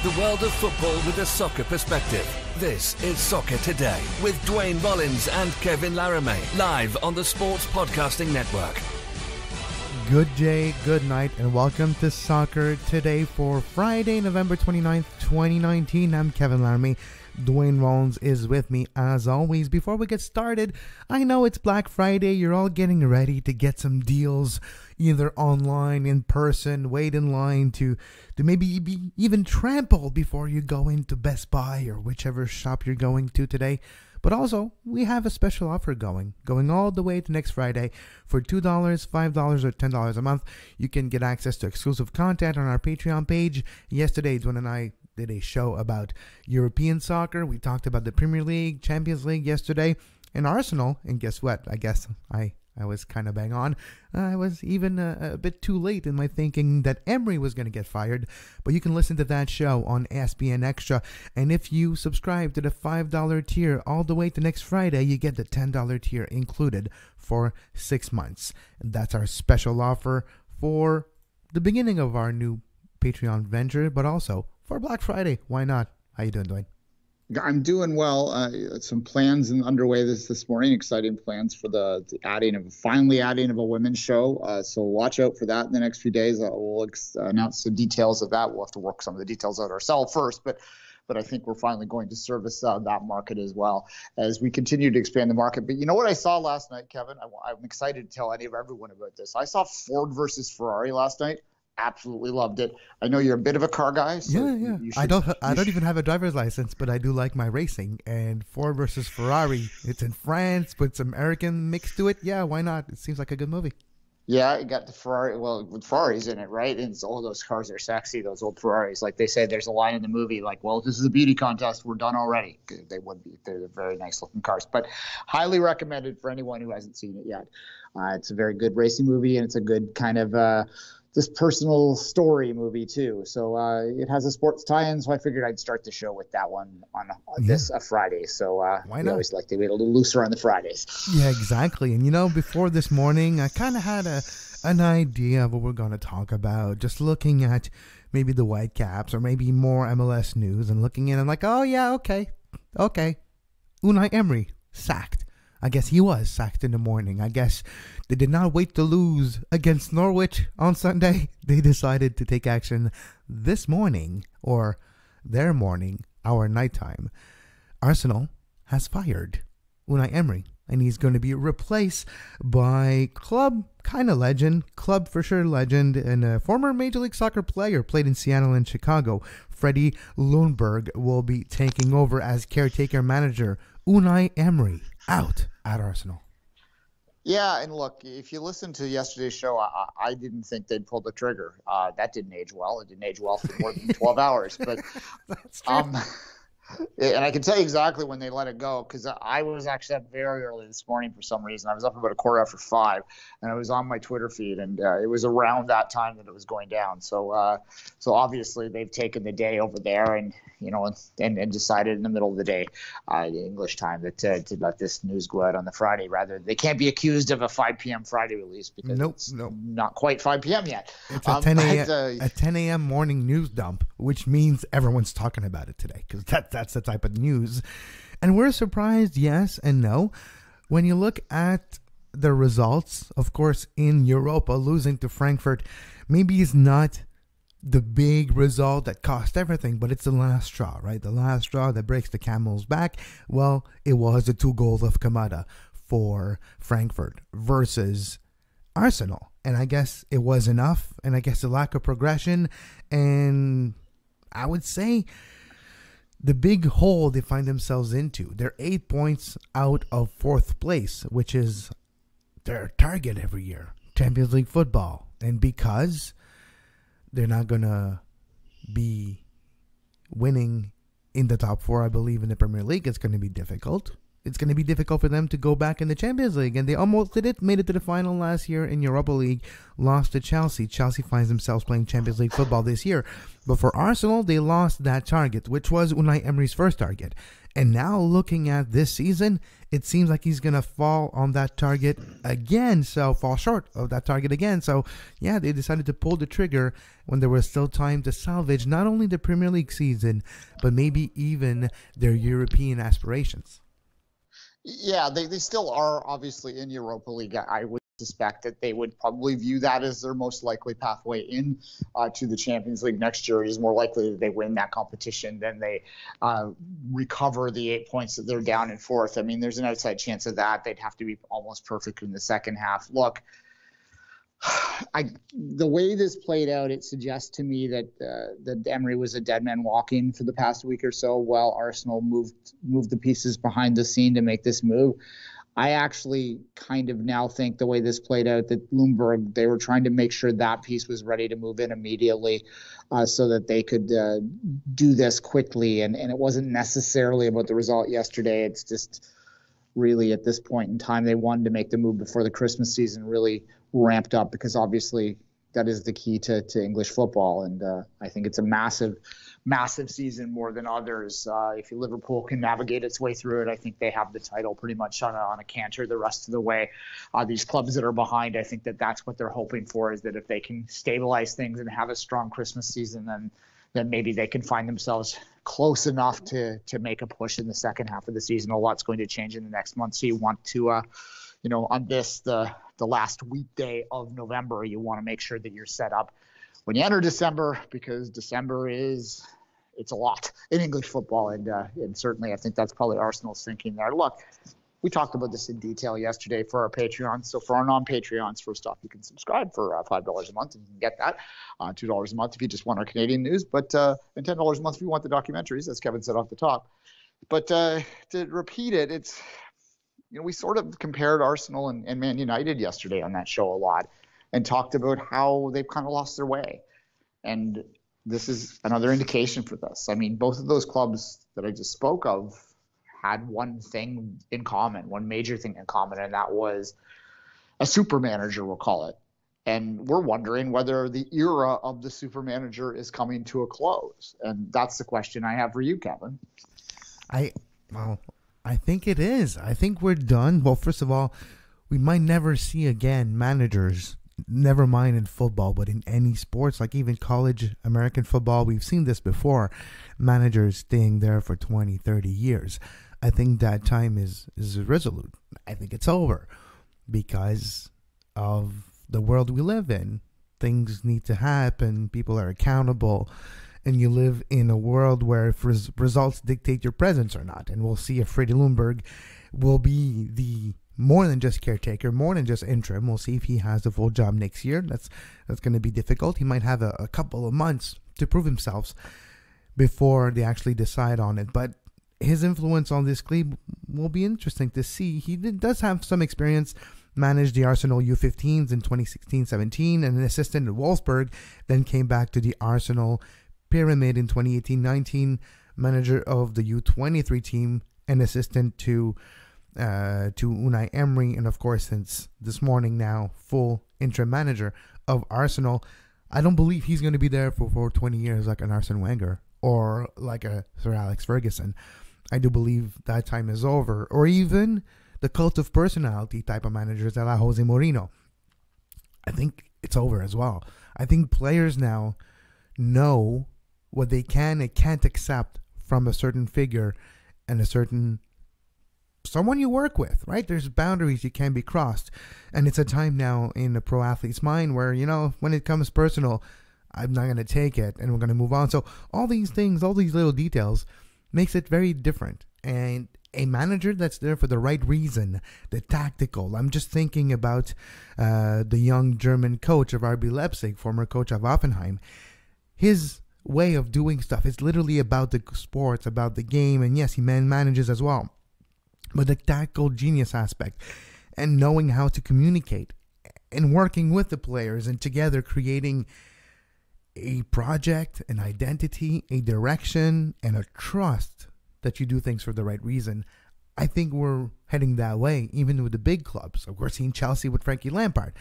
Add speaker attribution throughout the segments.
Speaker 1: The world of football with a soccer perspective. This is Soccer Today with Duane, Rollins and Kevin Laramee. Live on the Sports Podcasting Network.
Speaker 2: Good day, good night, and welcome to Soccer Today for Friday, November 29th, 2019. I'm Kevin Laramee. Duane Rollins is with me as always. Before we get started, I know it's Black Friday. You're all getting ready to get some deals, either online, in person, wait in line to maybe be even trampled before you go into Best Buy or whichever shop you're going to today. But also, we have a special offer going all the way to next Friday. For $2, $5, or $10 a month, you can get access to exclusive content on our Patreon page. Yesterday, Duane and I did a show about European soccer. We talked about the Premier League, Champions League yesterday, and Arsenal. And guess what? I guess I was kind of bang on. I was even a bit too late in my thinking that Emery was going to get fired. But you can listen to that show on SPN Extra. And if you subscribe to the $5 tier all the way to next Friday, you get the $10 tier included for 6 months. And that's our special offer for the beginning of our new Patreon venture, but also for Black Friday. Why not? How you doing, Duane?
Speaker 3: I'm doing well. Some plans underway this morning. Exciting plans for the finally adding of a women's show. So watch out for that in the next few days. We'll announce the details of that. We'll have to work some of the details out ourselves first, but I think we're finally going to service that market as well as we continue to expand the market. But you know what I saw last night, Kevin? I'm excited to tell everyone about this. I saw Ford versus Ferrari last night. Absolutely loved it. I know you're a bit of a car guy. So
Speaker 2: yeah. I don't even have a driver's license, but I do like my racing. And Ford versus Ferrari, it's in France, with some American mix to it. Yeah, why not? It seems like a good movie.
Speaker 3: Yeah, it got the Ferrari. Well, with Ferraris in it, right? And all those cars are sexy. Those old Ferraris, like they say, there's a line in the movie, like, "Well, this is a beauty contest. We're done already." They would be. They're very nice looking cars, but highly recommended for anyone who hasn't seen it yet. It's a very good racing movie, and it's a good kind of this personal story movie too. So it has a sports tie-in, so I figured I'd start the show with that one on this Friday. So why not? We always like to be a little looser on the Fridays.
Speaker 2: Yeah, exactly. And before this morning, I kind of had an idea of what we're going to talk about. Just looking at maybe the Whitecaps or maybe more MLS news and looking in, I'm like, oh yeah, okay. Unai Emery sacked. I guess he was sacked in the morning. I guess they did not wait to lose against Norwich on Sunday. They decided to take action this morning, or their morning, our nighttime. Arsenal has fired Unai Emery, and he's going to be replaced by club kind of legend, club for sure legend, and a former Major League Soccer player, played in Seattle and Chicago. Freddie Ljunberg will be taking over as caretaker manager. Unai Emery out at Arsenal.
Speaker 3: Yeah, and look, if you listen to yesterday's show, I didn't think they'd pull the trigger. That didn't age well. It didn't age well for more than 12 hours. But
Speaker 2: that's true.
Speaker 3: And I can tell you exactly when they let it go, because I was actually up very early this morning for some reason. I was up about 5:15, and I was on my Twitter feed, and it was around that time that it was going down. So obviously they've taken the day over there, and decided in the middle of the day, English time, that to let this news go out on the Friday. Rather, they can't be accused of a 5 p.m. Friday release because it's not quite 5 p.m. yet.
Speaker 2: It's a 10 a.m. morning news dump, which means everyone's talking about it today, because that's the type of news. And we're surprised, yes and no. When you look at the results, of course, in Europa, losing to Frankfurt maybe is not the big result that cost everything, but it's the last straw, right? The last straw that breaks the camel's back. Well, it was the 2 goals of Kamada for Frankfurt versus Arsenal. And I guess it was enough. And I guess the lack of progression. And I would say the big hole they find themselves into. They're 8 points out of 4th place, which is their target every year. Champions League football. And because they're not going to be winning in the top 4, I believe, in the Premier League, it's going to be difficult. it's going to be difficult for them to go back in the Champions League. And they almost did it, made it to the final last year in Europa League, lost to Chelsea. Chelsea finds themselves playing Champions League football this year. But for Arsenal, they lost that target, which was Unai Emery's first target. And now looking at this season, it seems like he's going to fall on that target again. So fall short of that target again. So yeah, they decided to pull the trigger when there was still time to salvage not only the Premier League season, but maybe even their European aspirations.
Speaker 3: Yeah, they still are obviously in Europa League. I would suspect that they would probably view that as their most likely pathway in to the Champions League next year. It is more likely that they win that competition than they recover the 8 points that they're down in fourth. I mean, there's an outside chance of that. They'd have to be almost perfect in the second half. Look, the way this played out, it suggests to me that Emery was a dead man walking for the past week or so while Arsenal moved the pieces behind the scene to make this move. I actually kind of now think the way this played out that Ljunberg, they were trying to make sure that piece was ready to move in immediately so that they could do this quickly. And it wasn't necessarily about the result yesterday. It's just really at this point in time, they wanted to make the move before the Christmas season really ramped up, because obviously that is the key to English football. And I think it's a massive season more than others. If Liverpool can navigate its way through it, I think they have the title pretty much on a canter the rest of the way. These clubs that are behind, I think that's what they're hoping for, is that if they can stabilize things and have a strong Christmas season, then maybe they can find themselves close enough to make a push in the second half of the season. A lot's going to change in the next month, so you want to on the last weekday of November, you want to make sure that you're set up when you enter December, because December it's a lot in English football. And certainly I think that's probably Arsenal's thinking there. Look, we talked about this in detail yesterday for our Patreons. So for our non-Patreons, first off, you can subscribe for $5 a month, and you can get that. $2 a month if you just want our Canadian news, and $10 a month if you want the documentaries, as Kevin said off the top. But to repeat it, it's, we sort of compared Arsenal and Man United yesterday on that show a lot, and talked about how they've kind of lost their way. And this is another indication for this. I mean, both of those clubs that I just spoke of had one thing in common, one major thing in common, and that was a SuperManager, we'll call it. And we're wondering whether the era of the SuperManager is coming to a close. And that's the question I have for you, Kevin.
Speaker 2: I think it is. I think we're done. Well, first of all, we might never see again managers, never mind in football, but in any sports, like even college American football. We've seen this before, managers staying there for 20, 30 years. I think that time is resolute. I think it's over because of the world we live in. Things need to happen. People are accountable. And you live in a world where if results dictate your presence or not. And we'll see if Freddie Ljunberg will be the more than just caretaker, more than just interim. We'll see if he has the full job next year. That's going to be difficult. He might have a couple of months to prove himself before they actually decide on it. But his influence on this club will be interesting to see. He does have some experience, managed the Arsenal U15s in 2016-17 and an assistant at Wolfsburg, then came back to the Arsenal Pyramid in 2018-19, manager of the U23 team and assistant to Unai Emery, and of course since this morning now full interim manager of Arsenal. I don't believe he's going to be there for 20 years like an Arsene Wenger or like a Sir Alex Ferguson. I do believe that time is over, or even the cult of personality type of managers a la Jose Mourinho. I think it's over as well. I think players now know what they can and can't accept from a certain figure and a certain someone you work with, right? There's boundaries you can't be crossed. And it's a time now in a pro athlete's mind where, when it comes personal, I'm not going to take it and we're going to move on. So all these things, all these little details makes it very different. And a manager that's there for the right reason, the tactical. I'm just thinking about the young German coach of RB Leipzig, former coach of Hoffenheim. His way of doing stuff is literally about the sports, about the game, and yes, he manages as well. But the tactical genius aspect and knowing how to communicate and working with the players and together creating a project, an identity, a direction, and a trust that you do things for the right reason. I think we're heading that way, even with the big clubs. Of course, seeing Chelsea with Frankie Lampard.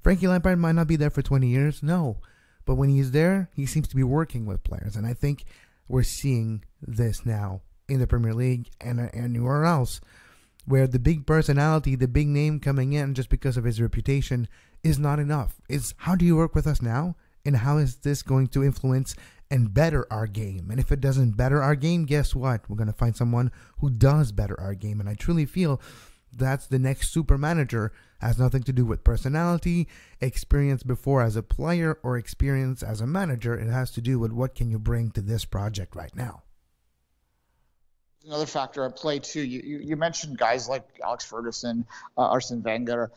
Speaker 2: Frankie Lampard might not be there for 20 years, no. But when he's there, he seems to be working with players. And I think we're seeing this now in the Premier League and anywhere else, where the big personality, the big name coming in just because of his reputation is not enough. It's how do you work with us now? And how is this going to influence and better our game? And if it doesn't better our game, guess what? We're going to find someone who does better our game. And I truly feel that's the next super manager. Has nothing to do with personality, experience before as a player, or experience as a manager. It has to do with what can you bring to this project right now.
Speaker 3: Another factor at play too. You mentioned guys like Alex Ferguson, Arsene Wenger,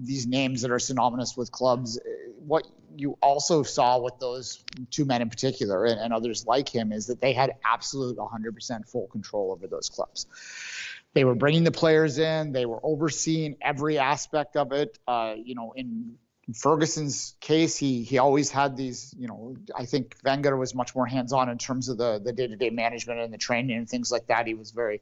Speaker 3: these names that are synonymous with clubs. What you also saw with those two men in particular and others like him is that they had absolute 100% full control over those clubs. They were bringing the players in. They were overseeing every aspect of it. In Ferguson's case, he always had these, I think Wenger was much more hands-on in terms of the day-to-day management and the training and things like that. He was very,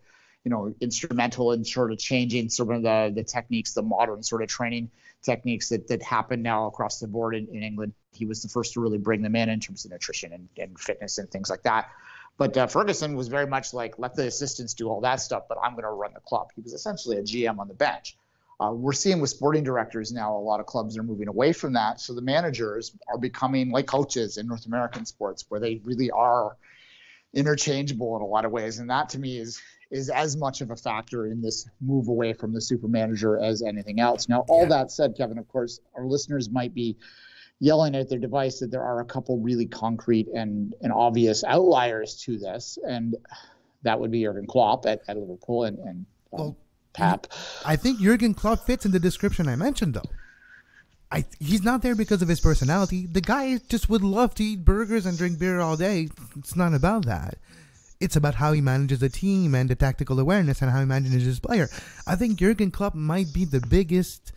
Speaker 3: instrumental in sort of changing sort of the techniques, the modern sort of training techniques that happen now across the board in England. He was the first to really bring them in terms of nutrition and fitness and things like that. But Ferguson was very much like, let the assistants do all that stuff, but I'm going to run the club. He was essentially a GM on the bench. We're seeing with sporting directors now, a lot of clubs are moving away from that. So the managers are becoming like coaches in North American sports, where they really are interchangeable in a lot of ways. And that to me is as much of a factor in this move away from the super manager as anything else. Now, all that said, Kevin, of course, our listeners might be yelling at their device that there are a couple really concrete and obvious outliers to this. And that would be Jurgen Klopp at Liverpool and Pep.
Speaker 2: I think Jurgen Klopp fits in the description I mentioned, though. He's not there because of his personality. The guy just would love to eat burgers and drink beer all day. It's not about that. It's about how he manages the team and the tactical awareness and how he manages his player. I think Jurgen Klopp might be the biggest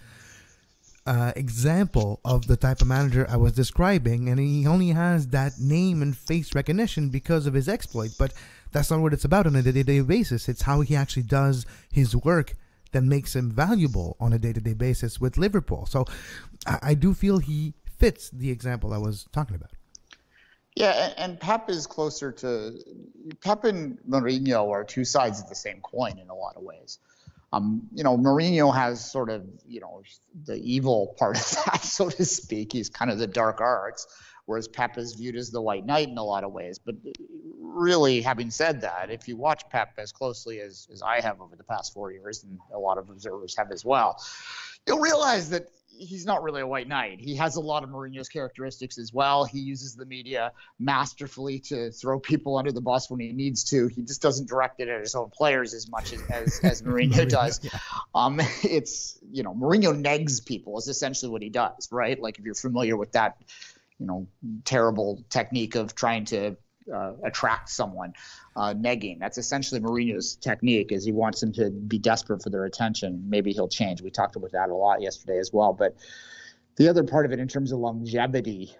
Speaker 2: example of the type of manager I was describing, and he only has that name and face recognition because of his exploit. But that's not what it's about on a day-to-day basis. It's how he actually does his work that makes him valuable on a day-to-day basis with Liverpool. So I do feel he fits the example I was talking about.
Speaker 3: Yeah, and Pep is closer to – Pep and Mourinho are two sides of the same coin in a lot of ways. Mourinho has sort of, the evil part of that, so to speak. He's kind of the dark arts, whereas Pep is viewed as the white knight in a lot of ways. But really, having said that, if you watch Pep as closely as I have over the past 4 years, and a lot of observers have as well, you'll realize that he's not really a white knight. He has a lot of Mourinho's characteristics as well. He uses the media masterfully to throw people under the bus when he needs to. He just doesn't direct it at his own players as much as Mourinho does. Yeah. Mourinho negs people is essentially what he does, right? Like if you're familiar with that, terrible technique of trying to attract someone, negging. That's essentially Mourinho's technique, is he wants them to be desperate for their attention. Maybe he'll change. We talked about that a lot yesterday as well. But the other part of it in terms of longevity,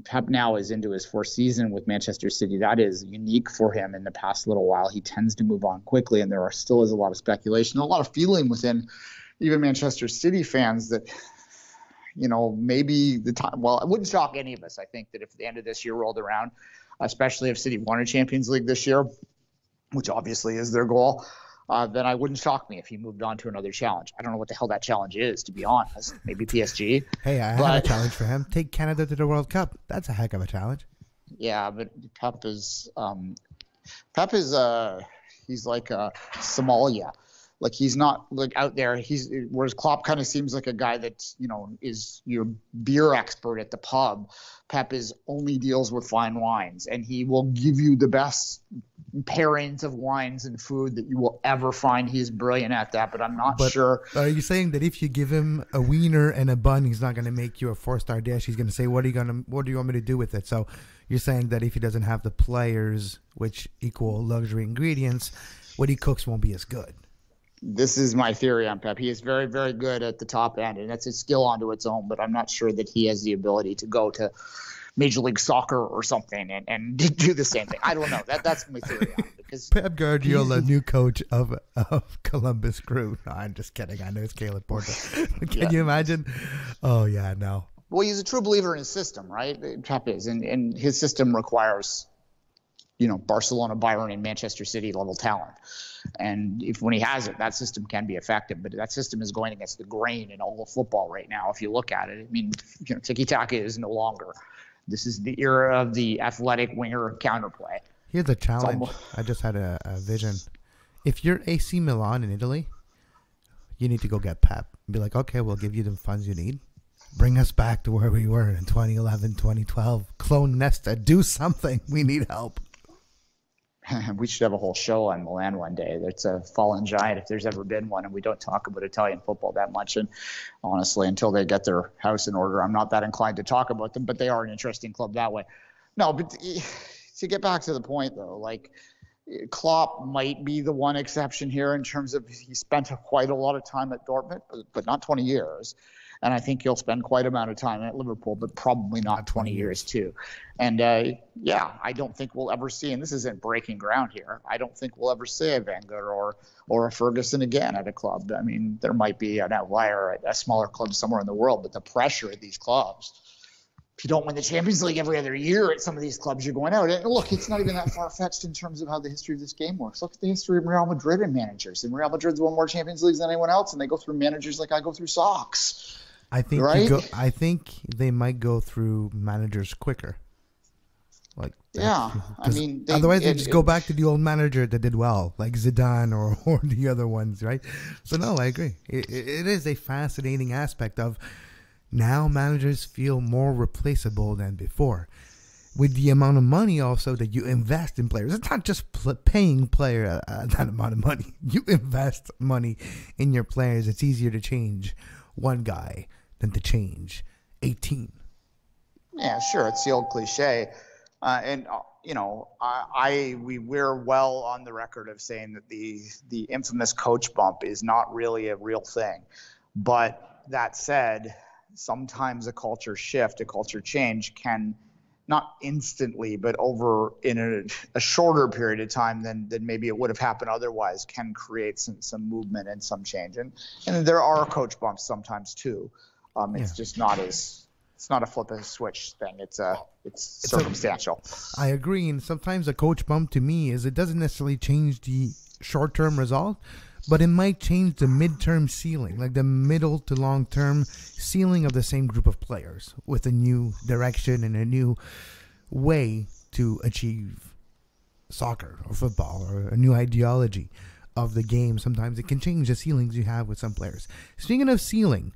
Speaker 3: Pep now is into his fourth season with Manchester City. That is unique for him in the past little while. He tends to move on quickly, and there still is a lot of speculation, a lot of feeling within even Manchester City fans that, maybe the time, well, it wouldn't shock any of us, I think, that if the end of this year rolled around, especially if City won a Champions League this year, which obviously is their goal, then I wouldn't shock me if he moved on to another challenge. I don't know what the hell that challenge is, to be honest. Maybe PSG.
Speaker 2: Hey, I have a challenge for him. Take Canada to the World Cup. That's a heck of a challenge.
Speaker 3: Yeah, but Pep is he's like Somalia. Like he's not like out there. Whereas Klopp kind of seems like a guy that is your beer expert at the pub. Pep only deals with fine wines, and he will give you the best pairings of wines and food that you will ever find. He's brilliant at that, but I'm not sure.
Speaker 2: Are you saying that if you give him a wiener and a bun, he's not going to make you a 4-star dish? He's going to say, what do you want me to do with it? So you're saying that if he doesn't have the players, which equal luxury ingredients, what he cooks won't be as good.
Speaker 3: This is my theory on Pep. He is very, very good at the top end, and that's a skill onto its own, but I'm not sure that he has the ability to go to Major League Soccer or something and do the same thing. I don't know. That's my theory on it. because
Speaker 2: Pep Guardiola, new coach of Columbus Crew. No, I'm just kidding. I know it's Caleb Porter. Can you imagine? Oh, yeah, no.
Speaker 3: Well, he's a true believer in his system, right? Pep is, and his system requires, Barcelona, Bayern, and Manchester City level talent. And when he has it, that system can be effective. But that system is going against the grain in all of football right now. If you look at it, I mean, tiki-taka is no longer. This is the era of the athletic winger counterplay.
Speaker 2: Here's a challenge. I just had a vision. If you're AC Milan in Italy, you need to go get Pep. Be like, okay, we'll give you the funds you need. Bring us back to where we were in 2011, 2012. Clone Nesta, do something. We need help.
Speaker 3: We should have a whole show on Milan one day. It's a fallen giant if there's ever been one, and we don't talk about Italian football that much. And honestly, until they get their house in order, I'm not that inclined to talk about them, but they are an interesting club that way. No, but to get back to the point, though, like Klopp might be the one exception here in terms of he spent quite a lot of time at Dortmund, but not 20 years. And I think he'll spend quite an amount of time at Liverpool, but probably not 20 years too. And I don't think we'll ever see, and this isn't breaking ground here, I don't think we'll ever see a Wenger or a Ferguson again at a club. I mean, there might be an outlier at a smaller club somewhere in the world, but the pressure at these clubs, if you don't win the Champions League every other year at some of these clubs, you're going out. And look, it's not even that far-fetched in terms of how the history of this game works. Look at the history of Real Madrid and managers. And Real Madrid's won more Champions Leagues than anyone else, and they go through managers like I go through socks.
Speaker 2: I think
Speaker 3: right?
Speaker 2: I think they might go through managers quicker. Otherwise they just go back to the old manager that did well, like Zidane or the other ones, right? So no, I agree. It is a fascinating aspect of now managers feel more replaceable than before. With the amount of money also that you invest in players. It's not just paying player that amount of money. You invest money in your players. It's easier to change one guy than to change 18.
Speaker 3: Yeah, sure. It's the old cliche. We're well on the record of saying that the infamous coach bump is not really a real thing. But that said, sometimes a culture shift, a culture change can not instantly, but over in a shorter period of time than maybe it would have happened otherwise, can create some movement and some change. And there are coach bumps sometimes too. It's just not it's not a flip of a switch thing. It's circumstantial.
Speaker 2: I agree. And sometimes a coach bump to me is it doesn't necessarily change the short-term result, but it might change the mid-term ceiling, like the middle to long-term ceiling of the same group of players with a new direction and a new way to achieve soccer or football or a new ideology of the game. Sometimes it can change the ceilings you have with some players. Speaking of ceiling,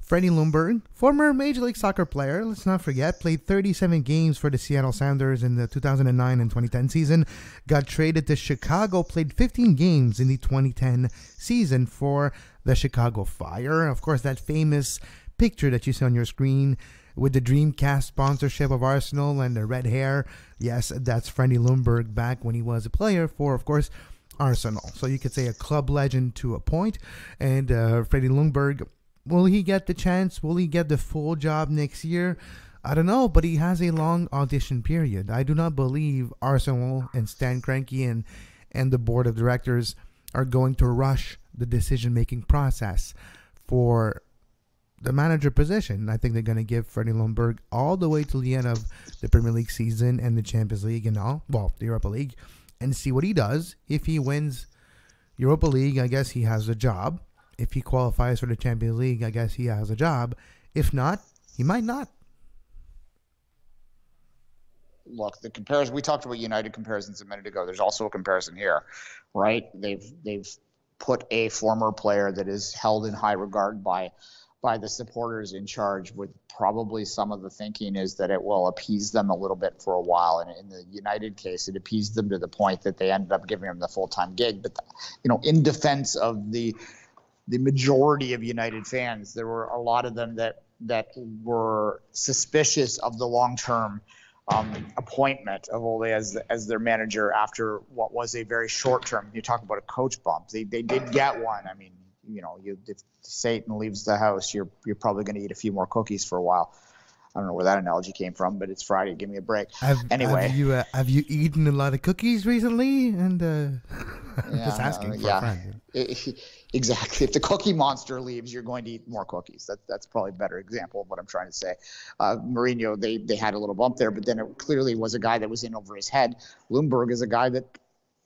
Speaker 2: Freddie Ljunberg, former Major League Soccer player, let's not forget, played 37 games for the Seattle Sounders in the 2009 and 2010 season, got traded to Chicago, played 15 games in the 2010 season for the Chicago Fire. Of course, that famous picture that you see on your screen with the Dreamcast sponsorship of Arsenal and the red hair. Yes, that's Freddie Ljunberg back when he was a player for, of course, Arsenal. So you could say a club legend to a point. And Freddie Ljunberg, will he get the chance? Will he get the full job next year? I don't know, but he has a long audition period. I do not believe Arsenal and Stan Kroenke and the board of directors are going to rush the decision-making process for the manager position. I think they're going to give Freddie Ljunberg all the way till the end of the Premier League season and the Champions League and all, well, the Europa League, and see what he does. If he wins Europa League, I guess he has a job. If he qualifies for the Champions League, I guess he has a job. If not, he might not.
Speaker 3: Look, the comparison, we talked about United comparisons a minute ago. There's also a comparison here, right? They've put a former player that is held in high regard by the supporters in charge, with probably some of the thinking is that it will appease them a little bit for a while. And in the United case, it appeased them to the point that they ended up giving him the full-time gig. But, in defense of the majority of United fans, there were a lot of them that were suspicious of the long-term appointment of Ole as their manager after what was a very short-term. You talk about a coach bump. They did get one. I mean, if Satan leaves the house, you're probably going to eat a few more cookies for a while. I don't know where that analogy came from, but it's Friday. Give me a break.
Speaker 2: Have you eaten a lot of cookies recently? And just asking for a friend.
Speaker 3: Exactly. If the cookie monster leaves, you're going to eat more cookies. That's probably a better example of what I'm trying to say. Mourinho, they had a little bump there, but then it clearly was a guy that was in over his head. Ljunberg is a guy that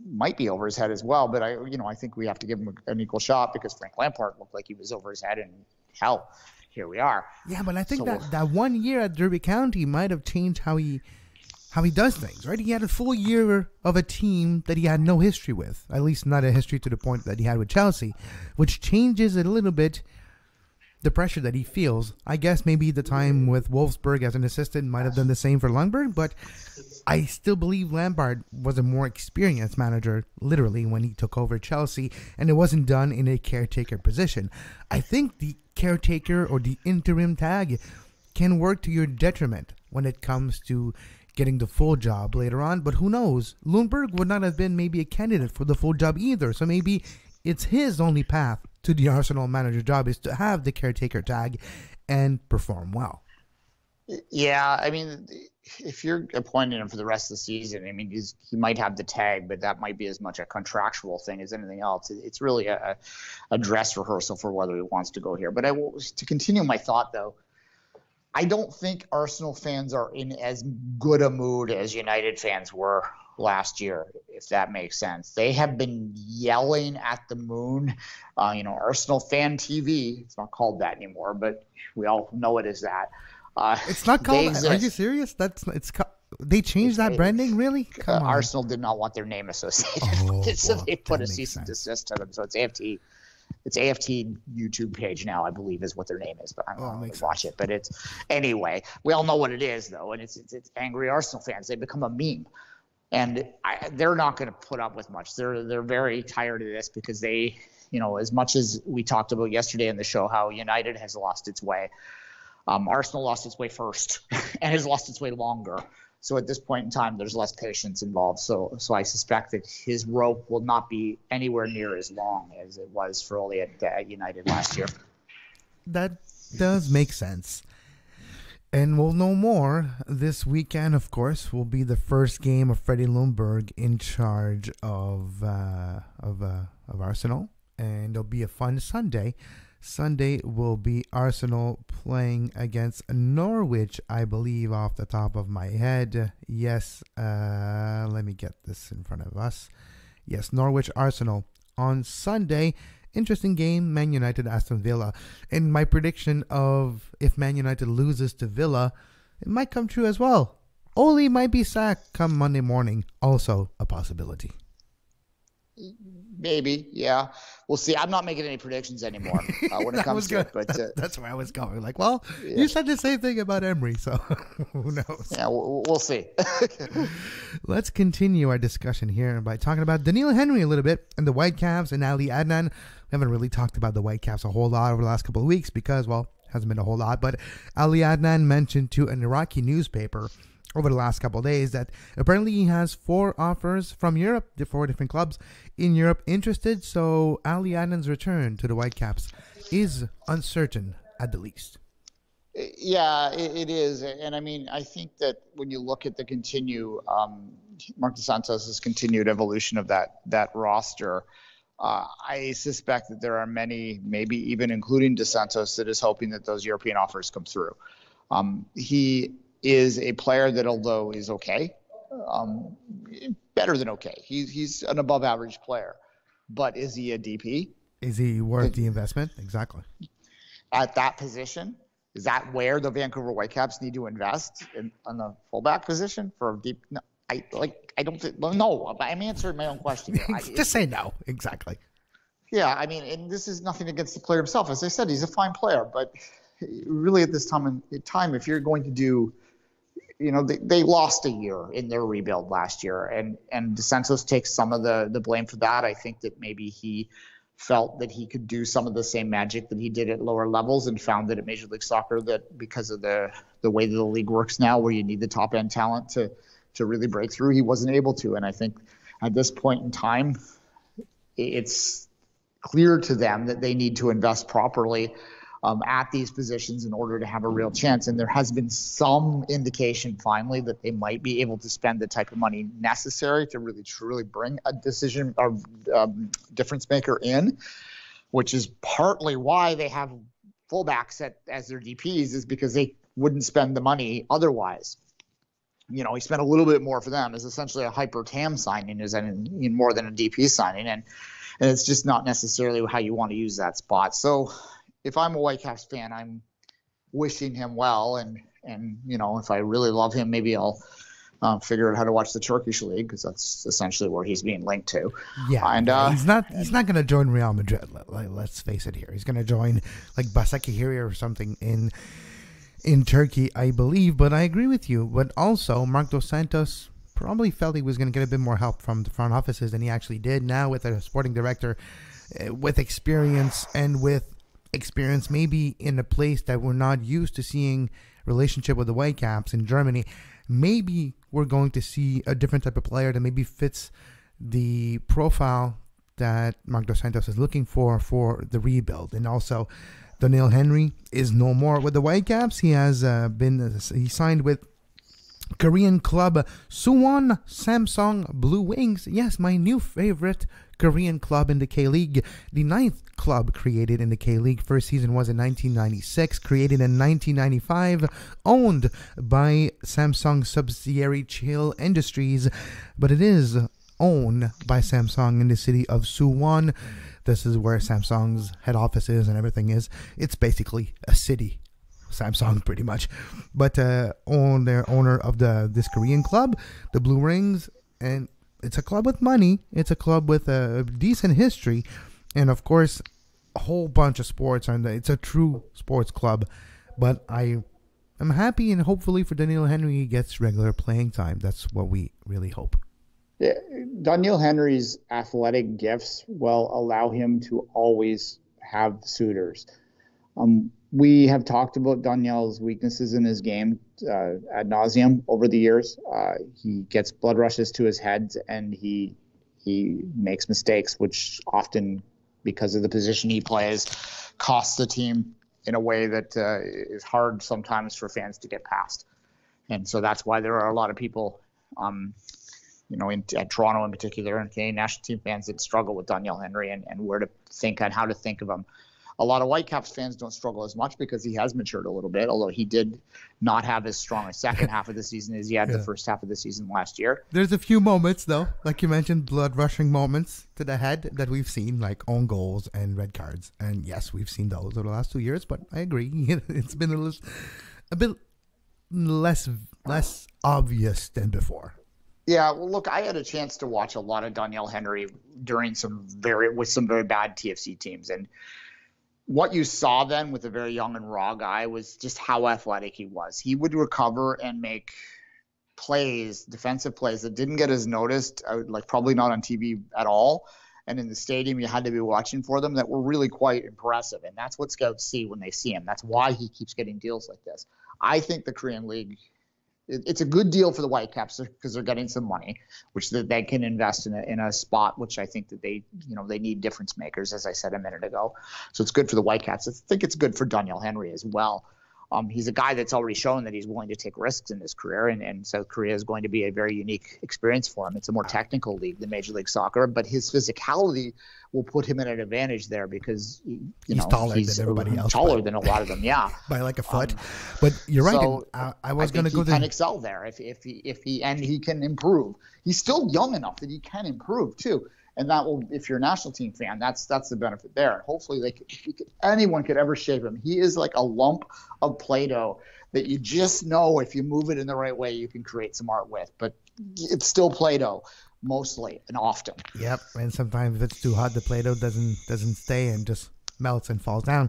Speaker 3: might be over his head as well, but I think we have to give him an equal shot because Frank Lampard looked like he was over his head, and hell, here we are.
Speaker 2: Yeah, but I think that 1 year at Derby County might have changed how he does things, right? He had a full year of a team that he had no history with, at least not a history to the point that he had with Chelsea, which changes a little bit the pressure that he feels. I guess maybe the time with Wolfsburg as an assistant might have done the same for Ljungberg, but I still believe Lampard was a more experienced manager, literally, when he took over Chelsea, and it wasn't done in a caretaker position. I think the caretaker or the interim tag can work to your detriment when it comes to getting the full job later on, but who knows? Ljungberg would not have been maybe a candidate for the full job either, so maybe it's his only path to the Arsenal manager job is to have the caretaker tag and perform well.
Speaker 3: Yeah, I mean, if you're appointing him for the rest of the season, I mean, he might have the tag, but that might be as much a contractual thing as anything else. It's really a dress rehearsal for whether he wants to go here. But to continue my thought, though, I don't think Arsenal fans are in as good a mood as United fans were last year, if that makes sense. They have been yelling at the moon. Arsenal Fan TV, it's not called that anymore, but we all know it as that.
Speaker 2: It's not called. Are you serious? They changed that branding, really? Come on.
Speaker 3: Arsenal did not want their name associated with it, so they put a cease and desist to them. So it's AFT. It's AFT YouTube page now, I believe, is what their name is. But I don't know to watch it. But it's anyway. We all know what it is, though, and it's angry Arsenal fans. They become a meme, and they're not going to put up with much. They're very tired of this because they, as much as we talked about yesterday in the show, how United has lost its way. Arsenal lost its way first and has lost its way longer. So at this point in time, there's less patience involved. So I suspect that his rope will not be anywhere near as long as it was for Ole at United last year.
Speaker 2: That does make sense. And we'll know more this weekend, of course, will be the first game of Freddie Ljunberg in charge of Arsenal. And it'll be a fun Sunday. Sunday will be Arsenal playing against Norwich, I believe, off the top of my head. Yes, let me get this in front of us. Yes, Norwich Arsenal on Sunday. Interesting game, Man United, Aston Villa. And my prediction of if Man United loses to Villa, it might come true as well. Ole might be sacked come Monday morning. Also a possibility.
Speaker 3: Maybe, yeah. We'll see. I'm not making any predictions anymore when it comes to it. But
Speaker 2: that's where I was going. Like, well, you said the same thing about Emery, so who knows?
Speaker 3: Yeah, we'll see.
Speaker 2: Let's continue our discussion here by talking about Doneil Henry a little bit and the Whitecaps and Ali Adnan. We haven't really talked about the Whitecaps a whole lot over the last couple of weeks because, well, hasn't been a whole lot. But Ali Adnan mentioned to an Iraqi newspaper over the last couple of days that apparently he has 4 offers from Europe, 4 different clubs in Europe interested. So Ali Adnan's return to the Whitecaps is uncertain at the least.
Speaker 3: Yeah, it is. And I mean, I think that when you look at the Marc Dos Santos' continued evolution of that roster, I suspect that there are many, maybe even including Dos Santos, that is hoping that those European offers come through. He is a player that, although is okay, better than okay. He's an above average player, but is he a DP?
Speaker 2: Is he worth the investment? Exactly.
Speaker 3: At that position, is that where the Vancouver Whitecaps need to invest on the fullback position for deep? No, no. I'm answering my own question here.
Speaker 2: Just say no. Exactly.
Speaker 3: Yeah, I mean, and this is nothing against the player himself. As I said, he's a fine player, but really at this time, if you're going to do, they lost a year in their rebuild last year, and Dos Santos takes some of the blame for that. I think that maybe he felt that he could do some of the same magic that he did at lower levels, and found that at Major League Soccer, that because of the way that the league works now, where you need the top end talent to really break through, he wasn't able to. And I think at this point in time, it's clear to them that they need to invest properly at these positions in order to have a real chance. And there has been some indication finally that they might be able to spend the type of money necessary to really truly bring a decision or difference maker in, which is partly why they have fullbacks as their DPs, is because they wouldn't spend the money otherwise. He spent a little bit more for them. It's essentially a hyper TAM signing, is more than a DP signing, and it's just not necessarily how you want to use that spot. So if I'm a Whitecaps fan, I'm wishing him well, and if I really love him, maybe I'll figure out how to watch the Turkish league, because that's essentially where he's being linked to.
Speaker 2: Yeah, and he's not going to join Real Madrid. Let's face it here. He's going to join like Başakşehir or something in Turkey, I believe. But I agree with you. But also, Marc Dos Santos probably felt he was going to get a bit more help from the front offices than he actually did. Now with a sporting director with experience maybe in a place that we're not used to seeing relationship with the Whitecaps in Germany, maybe we're going to see a different type of player that maybe fits the profile that Marc Dos Santos is looking for the rebuild. And also, Doneil Henry is no more with the Whitecaps. He has he signed with Korean club Suwon Samsung Blue Wings. Yes, my new favorite Korean club in the K-League. The 9th club created in the K-League. First season was in 1996, created in 1995, owned by Samsung subsidiary Chill Industries, but it is owned by Samsung in the city of Suwon. This is where Samsung's head office is and everything is. It's basically a city, Samsung pretty much. But they're owner of this Korean club, the Blue Rings, and it's a club with money. It's a club with a decent history, and of course, a whole bunch of sports. And it's a true sports club. But I am happy, and hopefully for Doneil Henry, he gets regular playing time. That's what we really hope.
Speaker 3: Yeah, Doneil Henry's athletic gifts will allow him to always have suitors. We have talked about Doneil's weaknesses in his game ad nauseum over the years. He gets blood rushes to his head, and he makes mistakes, which often, because of the position he plays, costs the team in a way that is hard sometimes for fans to get past. And so that's why there are a lot of people, at Toronto in particular, and Canadian national team fans that struggle with Doneil Henry and where to think and how to think of him. A lot of Whitecaps fans don't struggle as much because he has matured a little bit, although he did not have as strong a second half of the season as he had the first half of the season last year.
Speaker 2: There's a few moments, though, like you mentioned, blood-rushing moments to the head that we've seen, like own goals and red cards. And yes, we've seen those over the last 2 years, but I agree. It's been a bit less obvious than before.
Speaker 3: Yeah, well, look, I had a chance to watch a lot of Doneil Henry during some very bad TFC teams, and what you saw then with a very young and raw guy was just how athletic he was. He would recover and make plays, defensive plays that didn't get as noticed, like probably not on TV at all. And in the stadium, you had to be watching for them, that were really quite impressive. And that's what scouts see when they see him. That's why he keeps getting deals like this. I think the Korean League, it's a good deal for the Whitecaps because they're getting some money, which they can invest in a spot, which I think that they need difference makers, as I said a minute ago. So it's good for the Whitecaps. I think it's good for Doneil Henry as well. He's a guy that's already shown that he's willing to take risks in his career, and South Korea is going to be a very unique experience for him. It's a more technical league than Major League Soccer, but his physicality will put him at an advantage there because
Speaker 2: he's taller than everybody else.
Speaker 3: Taller than a lot of them, yeah,
Speaker 2: by like a foot. But you're right. So I was going to go there. He can
Speaker 3: excel there if he can improve. He's still young enough that he can improve too. And that will, if you're a national team fan, that's the benefit there. And hopefully, anyone could ever shape him. He is like a lump of Play-Doh that you just know if you move it in the right way, you can create some art with. But it's still Play-Doh, mostly and often.
Speaker 2: Yep, and sometimes if it's too hot, the Play-Doh doesn't stay and just melts and falls down.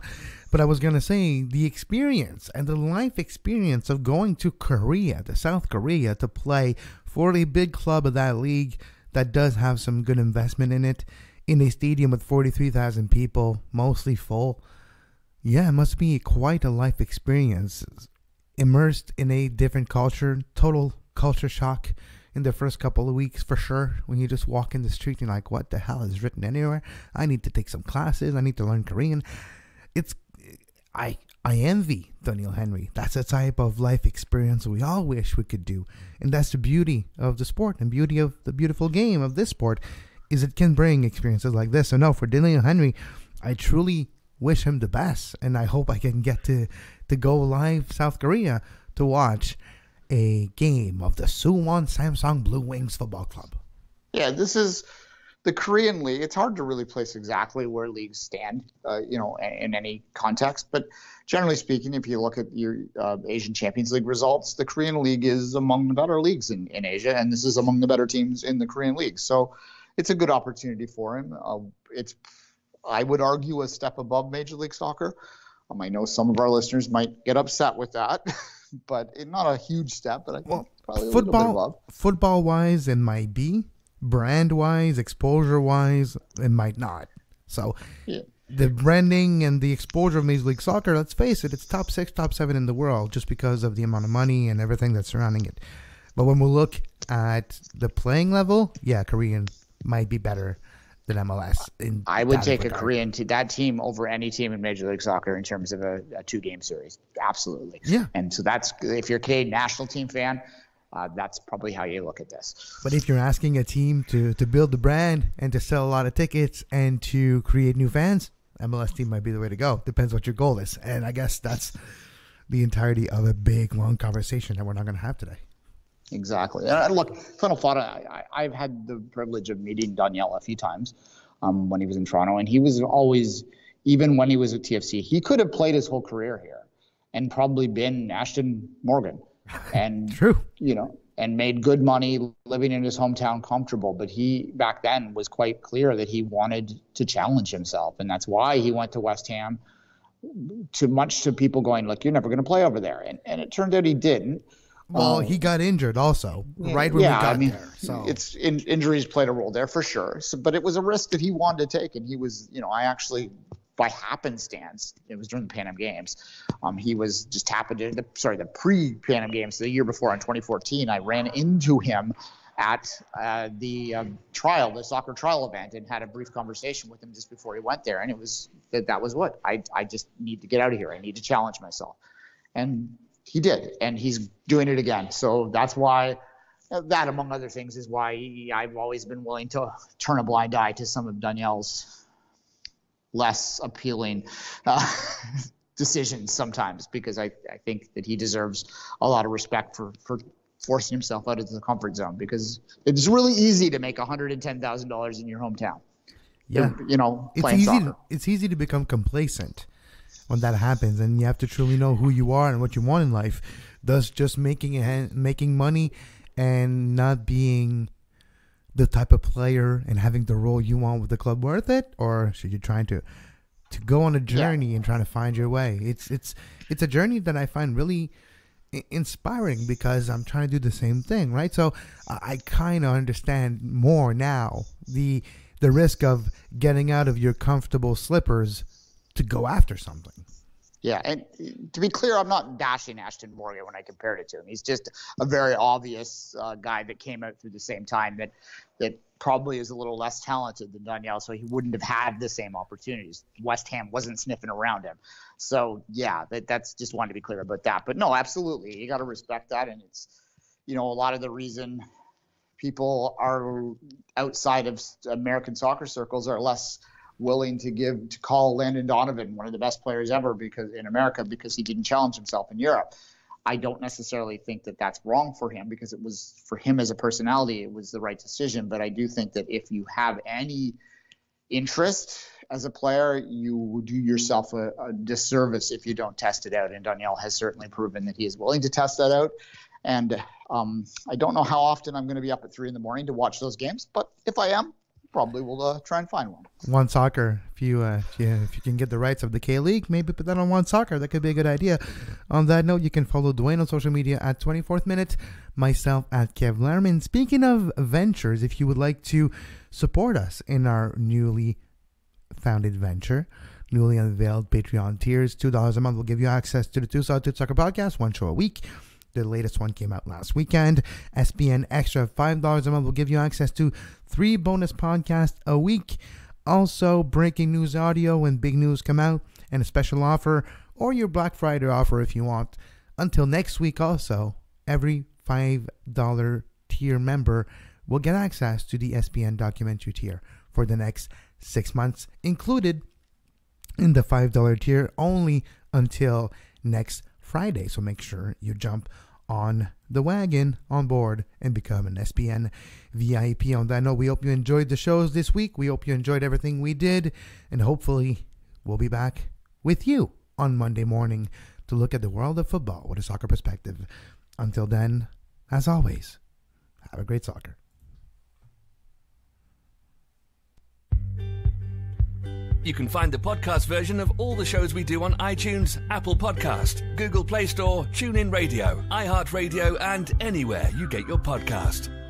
Speaker 2: But I was going to say, the experience and the life experience of going to Korea, to South Korea, to play for a big club of that league that does have some good investment in it, in a stadium with 43,000 people, mostly full. Yeah, it must be quite a life experience. Immersed in a different culture, total culture shock in the first couple of weeks for sure. When you just walk in the street, you're like, what the hell is written anywhere? I need to take some classes. I need to learn Korean. I envy Doneil Henry. That's a type of life experience we all wish we could do. And that's the beauty of the sport and beauty of the beautiful game of this sport is it can bring experiences like this. So no, for Doneil Henry, I truly wish him the best. And I hope I can get to go live South Korea to watch a game of the Suwon Samsung Blue Wings Football Club.
Speaker 3: Yeah, this is the Korean League. It's hard to really place exactly where leagues stand, in any context. But generally speaking, if you look at your Asian Champions League results, the Korean League is among the better leagues in Asia, and this is among the better teams in the Korean League. So it's a good opportunity for him. It's, I would argue, a step above Major League Soccer. I know some of our listeners might get upset with that, but not a huge step. But I think probably a little bit above.
Speaker 2: Football-wise, it might be. Brand-wise, exposure-wise, it might not. So the branding and the exposure of Major League Soccer, let's face it, it's top 6, top 7 in the world just because of the amount of money and everything that's surrounding it. But when we look at the playing level, Korean might be better than MLS.
Speaker 3: I would take a Korean that team over any team in Major League Soccer in terms of a 2-game series. Absolutely.
Speaker 2: Yeah.
Speaker 3: And so that's, if you're a Canadian national team fan, that's probably how you look at this.
Speaker 2: But if you're asking a team to build the brand and to sell a lot of tickets and to create new fans, MLS team might be the way to go. Depends what your goal is. And I guess that's the entirety of a big, long conversation that we're not going to have today.
Speaker 3: Exactly. Look, final thought, I've had the privilege of meeting Doneil a few times when he was in Toronto, and he was always, even when he was at TFC, he could have played his whole career here and probably been Ashton Morgan. And
Speaker 2: True.
Speaker 3: And made good money living in his hometown comfortable. But he back then was quite clear that he wanted to challenge himself. And that's why he went to West Ham, to people going, look, you're never going to play over there. And it turned out he didn't.
Speaker 2: Well, he got injured also, right when we got there. So
Speaker 3: it's injuries played a role there for sure. So, but it was a risk that he wanted to take. And he was, I actually, by happenstance, it was during the Pan Am Games. He was just happened to the pre-Pan Am Games, the year before in 2014. I ran into him at the soccer trial event, and had a brief conversation with him just before he went there. And it was that was what I just need to get out of here. I need to challenge myself, and he did, and he's doing it again. So that's why. That, among other things, is why I've always been willing to turn a blind eye to some of Doneil's less appealing decisions sometimes, because I think that he deserves a lot of respect for forcing himself out of the comfort zone, because it's really easy to make $110,000 in your hometown.
Speaker 2: Yeah,
Speaker 3: playing soccer.
Speaker 2: It's easy to become complacent when that happens, and you have to truly know who you are and what you want in life. Does just making money and not being the type of player and having the role you want with the club worth it, or should you try to go on a journey and trying to find your way? It's a journey that I find really inspiring, because I'm trying to do the same thing, right? So I kind of understand more now the risk of getting out of your comfortable slippers to go after something.
Speaker 3: Yeah, and to be clear, I'm not dashing Ashton Morgan when I compared it to him. He's just a very obvious guy that came out through the same time that probably is a little less talented than Doneil, so he wouldn't have had the same opportunities. West Ham wasn't sniffing around him. So, yeah, that's just wanted to be clear about that. But, no, absolutely, you got to respect that, and it's, a lot of the reason people are outside of American soccer circles are less willing to call Landon Donovan one of the best players ever because he didn't challenge himself in Europe. I don't necessarily think that that's wrong for him, because it was, for him as a personality, it was the right decision. But I do think that if you have any interest as a player, you do yourself a disservice if you don't test it out. And Doneil has certainly proven that he is willing to test that out. And I don't know how often I'm going to be up at 3 a.m. to watch those games, but if I am, probably will try and find one.
Speaker 2: One Soccer. If you can get the rights of the K-League, maybe put that on One Soccer. That could be a good idea. On that note, you can follow Duane on social media at 24th Minute, myself at Kev Laramee. Speaking of ventures, if you would like to support us in our newly founded venture, newly unveiled Patreon tiers, $2 a month will give you access to the Two Solid Soccer podcast, one show a week. The latest one came out last weekend. SPN Extra, $5 a month will give you access to 3 bonus podcasts a week. Also, breaking news audio when big news come out, and a special offer or your Black Friday offer if you want. Until next week also, every $5 tier member will get access to the SPN documentary tier for the next 6 months, included in the $5 tier only until next Friday. So make sure you jump on the wagon, on board, and become an SPN VIP. On that note, we hope you enjoyed the shows this week. We hope you enjoyed everything we did, and hopefully we'll be back with you on Monday morning to look at the world of football with a soccer perspective. Until then, as always, have a great soccer.
Speaker 1: You can find the podcast version of all the shows we do on iTunes, Apple Podcast, Google Play Store, TuneIn Radio, iHeartRadio, and anywhere you get your podcast.